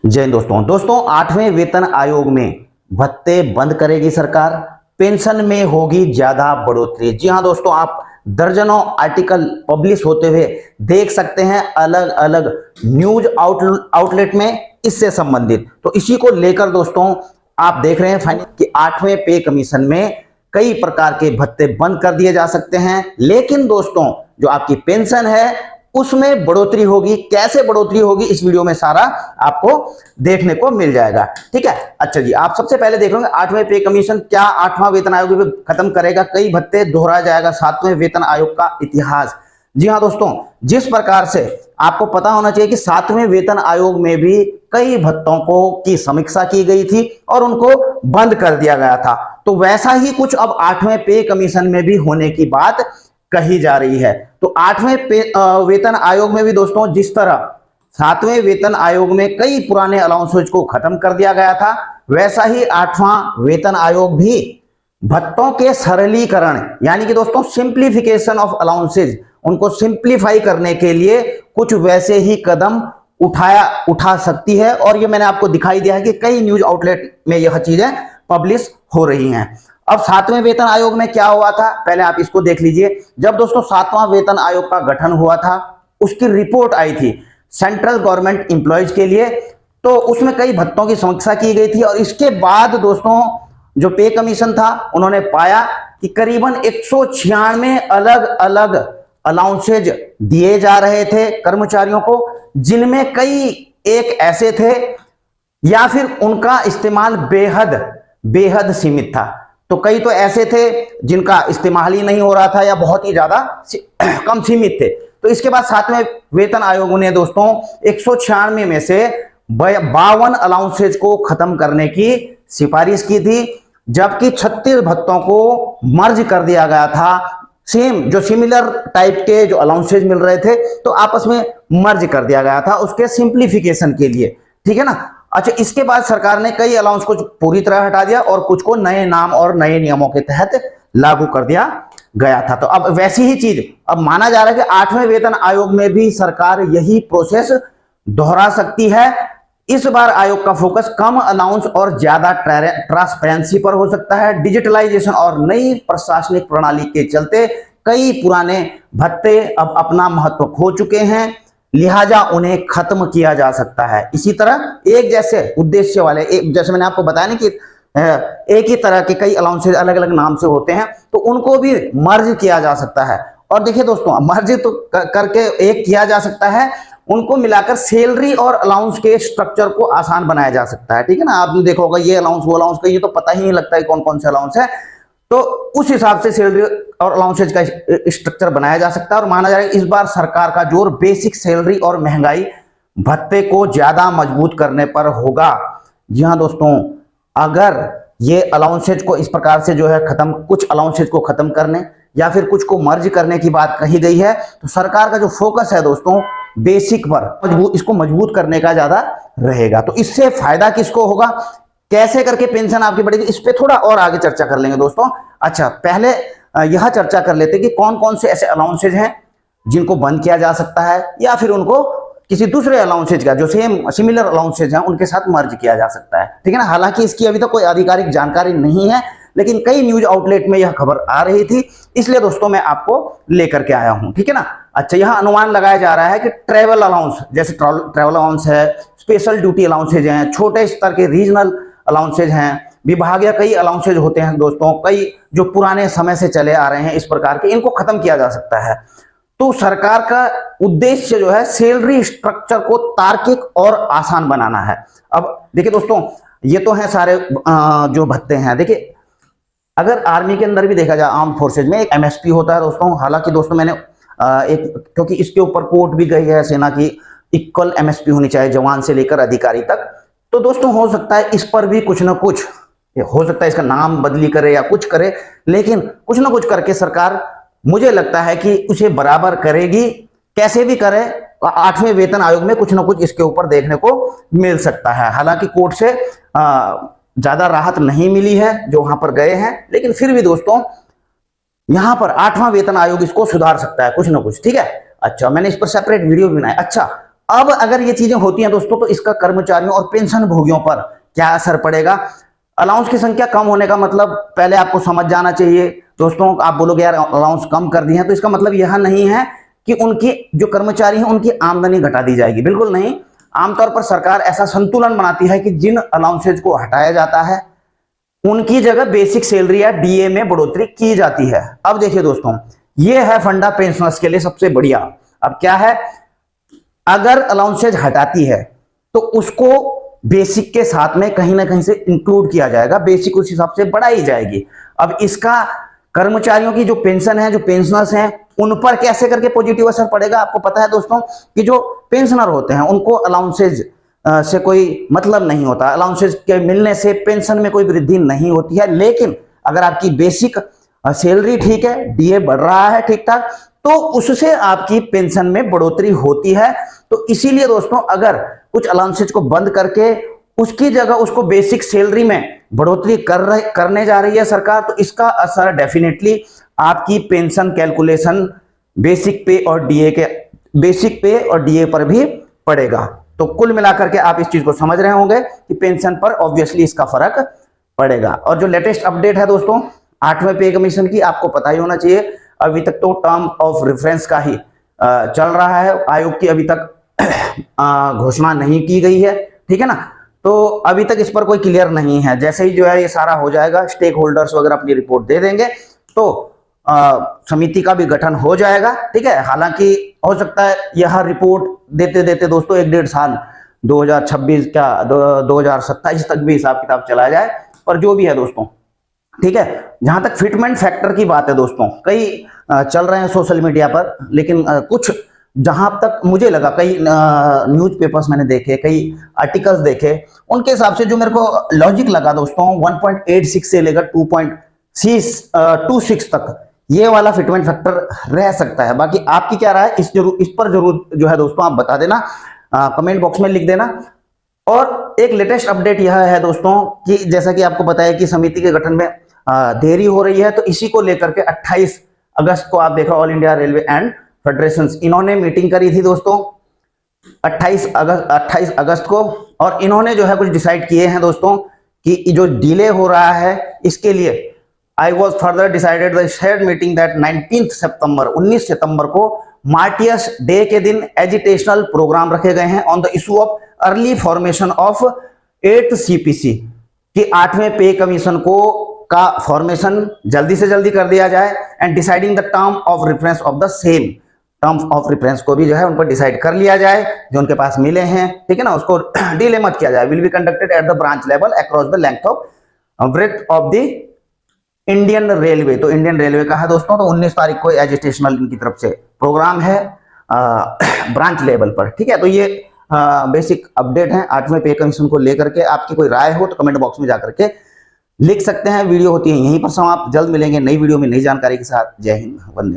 जय हिंद दोस्तों 8वें वेतन आयोग में भत्ते बंद करेगी सरकार। पेंशन में होगी ज्यादा बढ़ोतरी। जी हां दोस्तों, आप दर्जनों आर्टिकल पब्लिश होते हुए देख सकते हैं अलग अलग न्यूज आउटलेट में इससे संबंधित। तो इसी को लेकर दोस्तों आप देख रहे हैं फाइनल कि 8वें पे कमीशन में कई प्रकार के भत्ते बंद कर दिए जा सकते हैं, लेकिन दोस्तों जो आपकी पेंशन है उसमें बढ़ोतरी होगी। कैसे बढ़ोतरी होगी इस वीडियो में सारा आपको देखने को मिल जाएगा। ठीक है, अच्छा जी, आप सबसे पहले देख लेंगे 8वें पे कमीशन क्या 8वां वेतन आयोग भी खत्म करेगा, कई भत्ते दोहराया जाएगा 7वें वेतन आयोग का इतिहास। जी हां दोस्तों, जिस प्रकार से आपको पता होना चाहिए कि 7वें वेतन आयोग में भी कई भत्तों को की समीक्षा की गई थी और उनको बंद कर दिया गया था, तो वैसा ही कुछ अब 8वें पे कमीशन में भी होने की बात कही जा रही है। तो 8वें वेतन आयोग में भी दोस्तों जिस तरह 7वें वेतन आयोग में कई पुराने अलाउंसेज को खत्म कर दिया गया था, वैसा ही 8वां वेतन आयोग भी भत्तों के सरलीकरण यानी कि दोस्तों सिंप्लीफिकेशन ऑफ अलाउंसेज, उनको सिंप्लीफाई करने के लिए कुछ वैसे ही कदम उठा सकती है। और ये मैंने आपको दिखाई दिया है कि कई न्यूज आउटलेट में यह चीजें पब्लिश हो रही हैं। अब 7वें वेतन आयोग में क्या हुआ था, पहले आप इसको देख लीजिए। जब दोस्तों 7वां वेतन आयोग का गठन हुआ था, उसकी रिपोर्ट आई थी सेंट्रल गवर्नमेंट एम्प्लॉयज के लिए, तो उसमें कई भत्तों की समीक्षा की गई थी। और इसके बाद दोस्तों जो पे कमीशन था उन्होंने पाया कि करीबन 196 अलग अलग अलाउंसेज दिए जा रहे थे कर्मचारियों को, जिनमें कई एक ऐसे थे या फिर उनका इस्तेमाल बेहद सीमित था। तो कई तो ऐसे थे जिनका इस्तेमाल ही नहीं हो रहा था या बहुत ही ज्यादा कम सीमित थे। तो इसके बाद 7वें वेतन आयोग ने दोस्तों 196 में से 52 अलाउंसेज को खत्म करने की सिफारिश की थी, जबकि 36 भत्तों को मर्ज कर दिया गया था। सेम जो सिमिलर टाइप के जो अलाउंसेज मिल रहे थे तो आपस में मर्ज कर दिया गया था उसके सिंप्लीफिकेशन के लिए। ठीक है ना। अच्छा, इसके बाद सरकार ने कई अलाउंस को पूरी तरह हटा दिया और कुछ को नए नाम और नए नियमों के तहत लागू कर दिया गया था। तो अब वैसी ही चीज अब माना जा रहा है कि 8वें वेतन आयोग में भी सरकार यही प्रोसेस दोहरा सकती है। इस बार आयोग का फोकस कम अलाउंस और ज्यादा ट्रांसपेरेंसी पर हो सकता है। डिजिटलाइजेशन और नई प्रशासनिक प्रणाली के चलते कई पुराने भत्ते अब अपना महत्व खो चुके हैं, लिहाजा उन्हें खत्म किया जा सकता है। इसी तरह एक जैसे उद्देश्य वाले, जैसे मैंने आपको बताया ना कि एक ही तरह के कई अलाउंसेज अलग अलग नाम से होते हैं, तो उनको भी मर्ज किया जा सकता है। और देखिए दोस्तों, मर्ज तो करके एक किया जा सकता है, उनको मिलाकर सैलरी और अलाउंस के स्ट्रक्चर को आसान बनाया जा सकता है। ठीक है ना। आपने देखा होगा ये अलाउंस वो अलाउंस का ये तो पता ही नहीं लगता है कौन कौन से अलाउंस है, तो उस हिसाब से सैलरी और अलाउंसेज का स्ट्रक्चर बनाया जा सकता है। और माना जा रहा है इस बार सरकार का जोर बेसिक सैलरी और महंगाई भत्ते को ज्यादा मजबूत करने पर होगा। जी हाँ दोस्तों, अगर ये अलाउंसेज को इस प्रकार से जो है खत्म, कुछ अलाउंसेज को खत्म करने या फिर कुछ को मर्ज करने की बात कही गई है, तो सरकार का जो फोकस है दोस्तों बेसिक पर इसको मजबूत करने का ज्यादा रहेगा। तो इससे फायदा किसको होगा, कैसे करके पेंशन आपकी बढ़ेगी, इस पे थोड़ा और आगे चर्चा कर लेंगे दोस्तों। अच्छा, पहले यह चर्चा कर लेते हैं कि कौन कौन से ऐसे अलाउंसेज हैं जिनको बंद किया जा सकता है या फिर उनको किसी दूसरे अलाउंसेज का जो सिमिलर अलाउंसेज हैं उनके साथ मर्ज किया जा सकता है। ठीक है ना। हालांकि इसकी अभी तक कोई आधिकारिक जानकारी नहीं है, लेकिन कई न्यूज आउटलेट में यह खबर आ रही थी, इसलिए दोस्तों मैं आपको लेकर के आया हूं। ठीक है ना। अच्छा, यह अनुमान लगाया जा रहा है कि ट्रेवल अलाउंस, जैसे ट्रेवल अलाउंस है, स्पेशल ड्यूटी अलाउंसेज हैं, छोटे स्तर के रीजनल अलाउंसेज हैं, विभागीय कई अलाउंसेज होते हैं दोस्तों, कई जो पुराने समय से चले आ रहे हैं इस प्रकार के, इनको खत्म किया जा सकता है। तो सरकार का उद्देश्य जो है सैलरी स्ट्रक्चर को तार्किक और आसान बनाना है। अब देखिए दोस्तों, ये तो है सारे जो भत्ते हैं। देखिए, अगर आर्मी के अंदर भी देखा जाए, आर्म फोर्सेज में एक एमएसपी होता है दोस्तों। हालांकि दोस्तों मैंने क्योंकि इसके ऊपर कोर्ट भी गई है सेना की, इक्वल एमएसपी होनी चाहिए जवान से लेकर अधिकारी तक। तो दोस्तों हो सकता है इस पर भी कुछ ना कुछ हो सकता है, इसका नाम बदली करे या कुछ करे, लेकिन कुछ ना कुछ करके सरकार, मुझे लगता है कि उसे बराबर करेगी। कैसे भी करे, 8वें वेतन आयोग में कुछ ना कुछ इसके ऊपर देखने को मिल सकता है। हालांकि कोर्ट से ज्यादा राहत नहीं मिली है जो वहां पर गए हैं, लेकिन फिर भी दोस्तों यहां पर 8वां वेतन आयोग इसको सुधार सकता है कुछ ना कुछ। ठीक है। अच्छा, मैंने इस पर सेपरेट वीडियो भी बनाया। अच्छा, अब अगर ये चीजें होती हैं दोस्तों, तो इसका कर्मचारियों और पेंशन भोगियों पर क्या असर पड़ेगा? अलाउंस की संख्या कम होने का मतलब पहले आपको समझ जाना चाहिए दोस्तों। आप बोलोगे यार अलाउंस कम कर दी है, तो इसका मतलब यह नहीं है कि उनकी जो कर्मचारी हैं उनकी आमदनी घटा दी जाएगी, बिल्कुल नहीं। आमतौर पर सरकार ऐसा संतुलन बनाती है कि जिन अलाउंसेज को हटाया जाता है उनकी जगह बेसिक सैलरी या डीए में बढ़ोतरी की जाती है। अब देखिए दोस्तों, ये है फंडा पेंशनर्स के लिए सबसे बढ़िया। अब क्या है, अगर अलाउंसेज हटाती है तो उसको बेसिक के साथ में कहीं ना कहीं से इंक्लूड किया जाएगा, बेसिक उस हिसाब से बढ़ाई जाएगी। अब इसका कर्मचारियों की जो पेंशन है, जो पेंशनर्स हैं, उन पर कैसे करके पॉजिटिव असर पड़ेगा? आपको पता है दोस्तों कि जो पेंशनर होते हैं उनको अलाउंसेज से कोई मतलब नहीं होता, अलाउंसेज के मिलने से पेंशन में कोई वृद्धि नहीं होती है। लेकिन अगर आपकी बेसिक सैलरी ठीक है, डीए बढ़ रहा है ठीक ठाक, तो उससे आपकी पेंशन में बढ़ोतरी होती है। तो इसीलिए दोस्तों, अगर कुछ अलाउंसेज को बंद करके उसकी जगह उसको बेसिक सैलरी में बढ़ोतरी करने जा रही है सरकार, तो इसका असर डेफिनेटली आपकी पेंशन कैलकुलेशन बेसिक पे और डीए पर भी पड़ेगा। तो कुल मिलाकर के आप इस चीज को समझ रहे होंगे कि पेंशन पर ऑब्वियसली इसका फर्क पड़ेगा। और जो लेटेस्ट अपडेट है दोस्तों 8वें पे कमीशन की, आपको पता ही होना चाहिए। अभी तक तो टर्म ऑफ रेफरेंस का ही चल रहा है, आयोग की अभी तक घोषणा नहीं की गई है, ठीक है ना। तो अभी तक इस पर कोई क्लियर नहीं है। जैसे ही जो है ये सारा हो जाएगा, स्टेक होल्डर्स वगैरह अपनी रिपोर्ट दे देंगे, तो समिति का भी गठन हो जाएगा, ठीक है। हालांकि हो सकता है यह रिपोर्ट देते देते दोस्तों 1-1.5 साल 2026 क्या 2027 तक भी हिसाब किताब चला जाए, पर जो भी है दोस्तों, ठीक है। जहां तक फिटमेंट फैक्टर की बात है दोस्तों, कई चल रहे हैं सोशल मीडिया पर, लेकिन कुछ जहां तक मुझे लगा, कई न्यूज़पेपर्स मैंने देखे, कई आर्टिकल्स देखे, उनके हिसाब से जो मेरे को लॉजिक लगा दोस्तों, 1.86 से लेकर 2.26 तक ये वाला फिटमेंट फैक्टर रह सकता है। बाकी आपकी क्या राय है, इस पर जरूर जो है दोस्तों आप बता देना, कमेंट बॉक्स में लिख देना। और एक लेटेस्ट अपडेट यह है दोस्तों कि जैसा कि आपको पता है कि समिति के गठन में देरी हो रही है, तो इसी को लेकर के 28 अगस्त को आप देखो all India railway and federation इन्होंने मीटिंग करी थी दोस्तों 28 अगस्त को, और इन्होंने जो है कुछ डिसाइड किए हैं दोस्तों कि जो डिले हो रहा है इसके लिए I was further decided the shared meeting that 19 सितंबर को मार्टियस डे के दिन एजिटेशनल प्रोग्राम रखे गए हैं on the issue of early formation of 8th CPC कि 8वें पे कमीशन को का फॉर्मेशन जल्दी से जल्दी कर दिया जाए, and deciding the term of reference of the same, terms of reference को भी जो है उन पर डिसाइड कर लिया जाए, जो उनके पास मिले हैं, ठीक है ना, उसको डिले मत किया जाए। Will be conducted at the branch level across the length of breadth of the Indian railway. तो इंडियन रेलवे का है दोस्तों, तो 19 तारीख को एजुटेशनल इनकी तरफ से प्रोग्राम है ब्रांच लेवल पर, ठीक है। तो ये बेसिक अपडेट है 8वें पे कमीशन को लेकर के। आपकी कोई राय हो तो कमेंट बॉक्स में जाकर के लिख सकते हैं। वीडियो होती है यहीं पर समाप्त, जल्द मिलेंगे नई वीडियो में नई जानकारी के साथ। जय हिंद, वंदे।